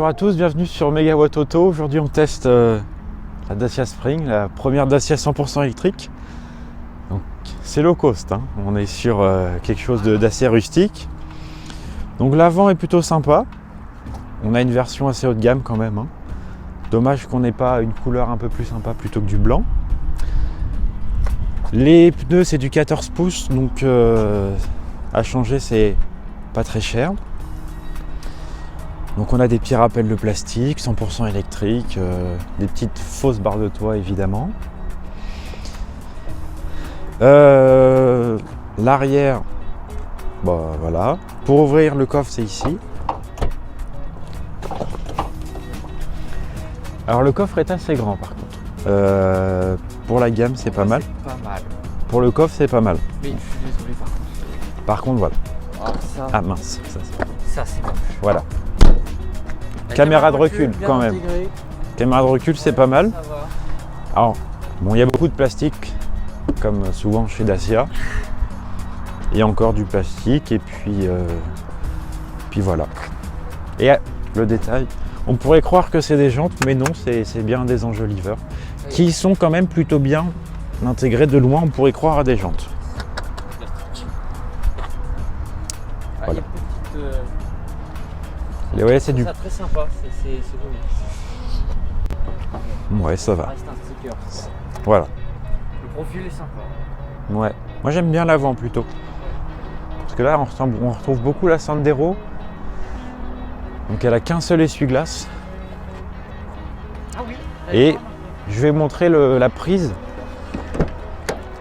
Bonjour à tous, bienvenue sur Megawatt Auto. Aujourd'hui on teste la Dacia Spring, la première Dacia 100% électrique. Donc c'est low cost, hein. On est sur quelque chose d'assez rustique. Donc l'avant est plutôt sympa. On a une version assez haut de gamme quand même, hein. Dommage qu'on n'ait pas une couleur un peu plus sympa plutôt que du blanc. Les pneus c'est du 14 pouces, donc à changer c'est pas très cher. Donc on a des petits rappels de plastique, 100% électrique, des petites fausses barres de toit évidemment. L'arrière, bah voilà. Pour ouvrir le coffre c'est ici. Alors le coffre est assez grand par contre. Pour la gamme c'est pas mal. Pas mal. Pour le coffre c'est pas mal. Mais je suis désolé par contre. Par contre voilà. Ah, ça, Ah mince. ça c'est moche. Voilà. La Caméra de recul bien quand même. intégrée. Caméra de recul c'est pas mal. Ça va. Alors bon, il y a beaucoup de plastique comme souvent chez Dacia. Il y a encore du plastique et puis voilà. Et le détail, on pourrait croire que c'est des jantes, mais non, c'est bien des enjoliveurs qui sont quand même plutôt bien intégrés. De loin, on pourrait croire à des jantes. Ah, Voilà. il y a une petite, Et ouais, c'est du. ça très sympa, c'est joli. Ouais, ça Ça va. reste un sticker. Voilà. Le profil est sympa. Ouais. Moi, j'aime bien l'avant plutôt. Parce que là, on retrouve beaucoup la Sandero. Donc, elle a qu'un seul essuie-glace. Ah oui. Et je vais montrer la prise.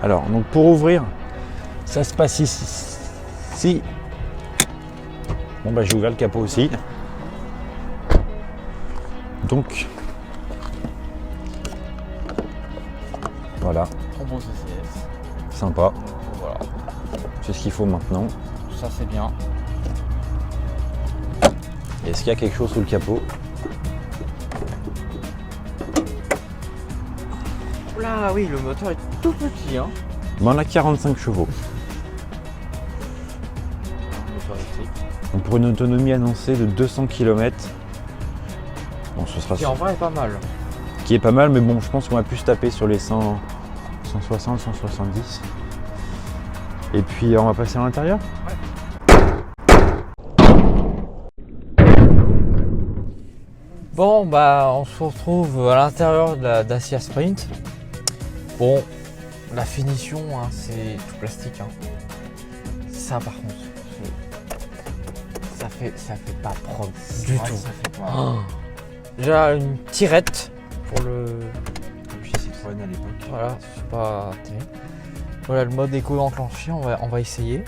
Alors, donc pour ouvrir, ça se passe ici. Bon, bah j'ai ouvert le capot aussi. Donc, voilà, Trop beau CCS. sympa. Voilà. C'est ce qu'il faut maintenant. Ça c'est bien. Est-ce qu'il y a quelque chose sous le capot? Oula, oui, le moteur est tout petit, hein. On a 45 chevaux. Moteur électrique. Donc pour une autonomie annoncée de 200 km. Bon, ce sera Qui en vrai est pas mal. qui est pas mal, mais bon, je pense qu'on va plus se taper sur les 100, 160, 170. Et puis on va passer à l'intérieur. Bon, bah, on se retrouve à l'intérieur de la Dacia Sprint. Bon, la finition, hein, c'est tout plastique. Hein. Ça, par contre, ça fait pas propre du tout. Ça fait pas. Oh. Déjà une tirette pour le. Comme chez Citroën à l'époque. Voilà, c'est pas terrible. Voilà le mode éco enclenché, on va essayer.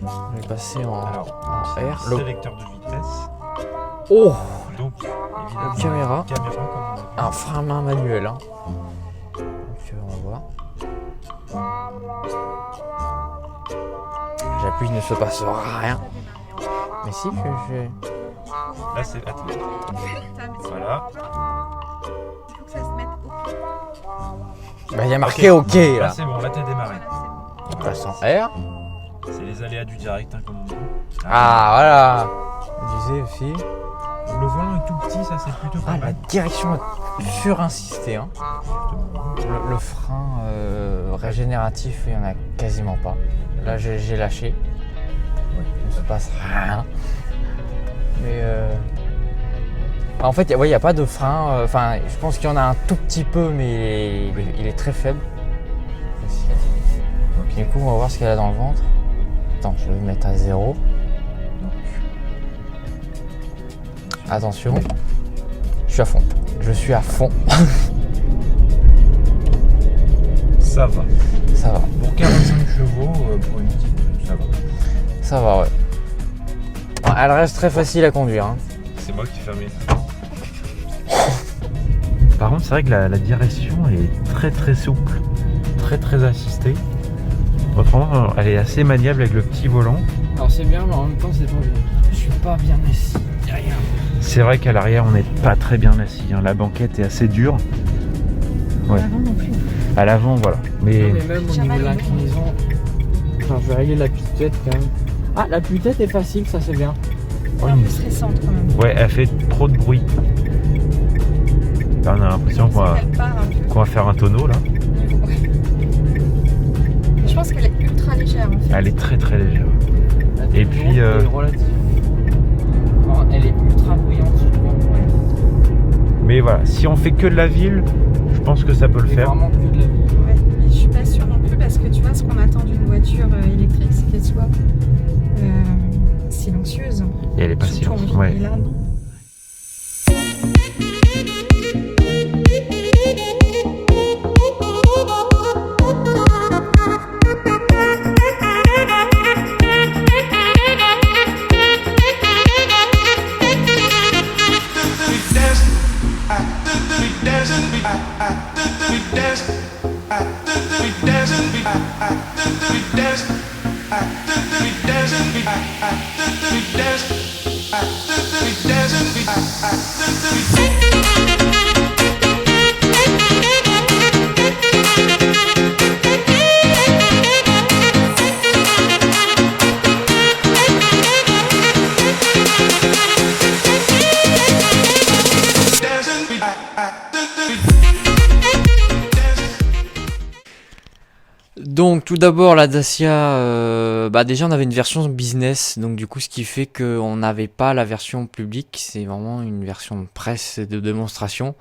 On est passé en R. Sélecteur de vitesse. Oh, Donc, évidemment, caméra. caméra comme on a vu. un frein à main manuel. Hein. Donc on va voir. J'appuie, il ne se passera rien. Mais si que j'ai. Là, c'est. Attends. Voilà. Il faut que ça se mette OK. Bah il y a marqué OK Là, là. c'est bon, là, t'es démarré. On passe en R. C'est les aléas du direct, hein, comme on dit. Ah voilà. Je disais aussi. Le volant est tout petit, ça, c'est plutôt pas Ah, la mal. direction est surinsistée. Hein. Le frein régénératif, il n'y en a quasiment pas. Là, j'ai lâché. Il ne se passe rien. Mais en fait, il n'y a pas de frein. Enfin, je pense qu'il y en a un tout petit peu, mais il est très faible. Du coup, on va voir ce qu'il y a dans le ventre. Attends, je vais le mettre à 0. Attention. Je suis à fond. Je suis à fond. Ça va. Ça va. Pour 45 chevaux, pour une petite, ça va. Ça va, ouais. Bon, elle reste très facile à conduire. Hein. C'est moi qui ferme. Par contre, c'est vrai que la direction est très souple, très assistée. Autrement, elle est assez maniable avec le petit volant. Alors c'est bien, mais en même temps c'est pas bien. Je suis pas bien assis derrière. C'est vrai qu'à l'arrière, on n'est pas très bien assis, hein. La banquette est assez dure. Ouais. Avant non plus. À l'avant, voilà. Mais Mais même au niveau de l'inclinaison. Attends, je vais régler l'appui-tête quand même. Ah, l'appui-tête est facile, ça c'est bien. Oh, un peu stressante quand même. Ouais, elle fait trop de bruit. Là, on a l'impression qu'on va, Elle part un peu. qu'on va faire un tonneau là. Ouais. Je pense qu'elle est ultra légère en fait. Elle est très très légère. La Et température puis, est relative. Bon, elle est ultra bruyante. Je trouve. Mais voilà, si on fait que de la ville, je pense que ça peut le C'est faire. vraiment que de la vie. Ouais. Et je suis pas sûre non plus parce que tu vois ce qu'on attend d'une voiture électrique, c'est qu'elle soit silencieuse. Et elle est pas Surtout en silencieuse. ville. Ouais. Et là, non. Donc tout d'abord la Dacia, déjà on avait une version business, donc du coup ce qui fait qu'on n'avait pas la version publique, c'est vraiment une version de presse et de démonstration.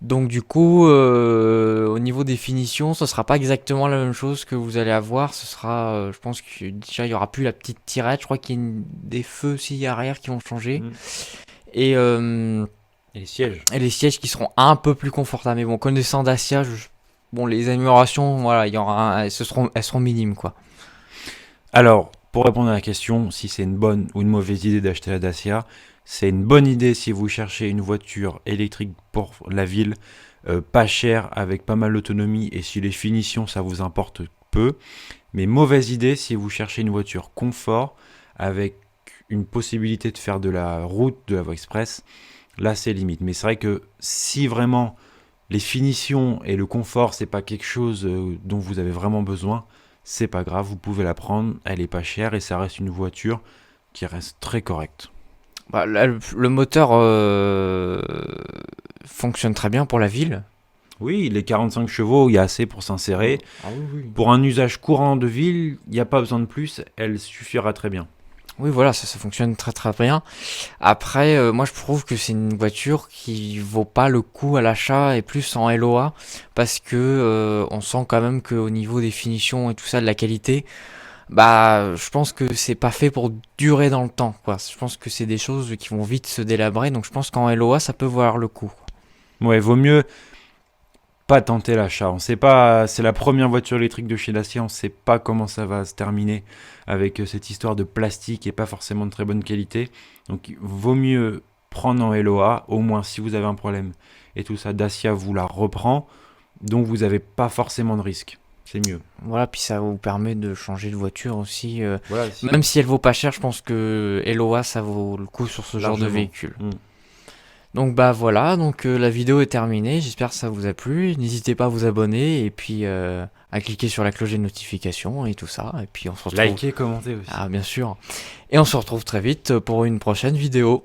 Donc du coup au niveau des finitions, ce sera pas exactement la même chose que vous allez avoir, ce sera, je pense que déjà il y aura plus la petite tirette, je crois qu'il y a des feux aussi arrière qui vont changer. Et, Et les sièges. et les sièges qui seront un peu plus confortables, mais bon connaissant Dacia, bon, les améliorations, voilà, elles seront minimes, quoi. Alors, pour répondre à la question, si c'est une bonne ou une mauvaise idée d'acheter la Dacia, c'est une bonne idée si vous cherchez une voiture électrique pour la ville, pas chère, avec pas mal d'autonomie, et si les finitions, ça vous importe peu. Mais mauvaise idée si vous cherchez une voiture confort, avec une possibilité de faire de la route, de la voie express, là c'est limite. Mais c'est vrai que si vraiment les finitions et le confort, c'est pas quelque chose dont vous avez vraiment besoin, c'est pas grave, vous pouvez la prendre, elle est pas chère et ça reste une voiture qui reste très correcte. Bah, là, le moteur fonctionne très bien pour la ville. Oui, les 45 chevaux, il y a assez pour s'insérer. Ah oui, oui. Pour un usage courant de ville, il n'y a pas besoin de plus, elle suffira très bien. Oui, voilà, ça fonctionne très très bien. Après, moi je trouve que c'est une voiture qui vaut pas le coup à l'achat et plus en LOA parce que on sent quand même qu'au niveau des finitions et tout ça, de la qualité, bah je pense que c'est pas fait pour durer dans le temps, quoi. Je pense que c'est des choses qui vont vite se délabrer, donc je pense qu'en LOA ça peut valoir le coup. Ouais, vaut mieux pas tenter l'achat. On sait pas, c'est la première voiture électrique de chez Dacia, on sait pas comment ça va se terminer avec cette histoire de plastique et pas forcément de très bonne qualité. Donc vaut mieux prendre en LOA, au moins si vous avez un problème et tout ça, Dacia vous la reprend, donc vous n'avez pas forcément de risque. C'est mieux. Voilà, puis ça vous permet de changer de voiture aussi. Voilà, Même si elle vaut pas cher, je pense que LOA ça vaut le coup sur ce genre de Largement. véhicule. Mm. Donc bah voilà, donc la vidéo est terminée, j'espère que ça vous a plu. N'hésitez pas à vous abonner et puis à cliquer sur la cloche de notification et tout ça. Et puis on se retrouve. Likez, commentez aussi. Ah bien sûr. Et on se retrouve très vite pour une prochaine vidéo.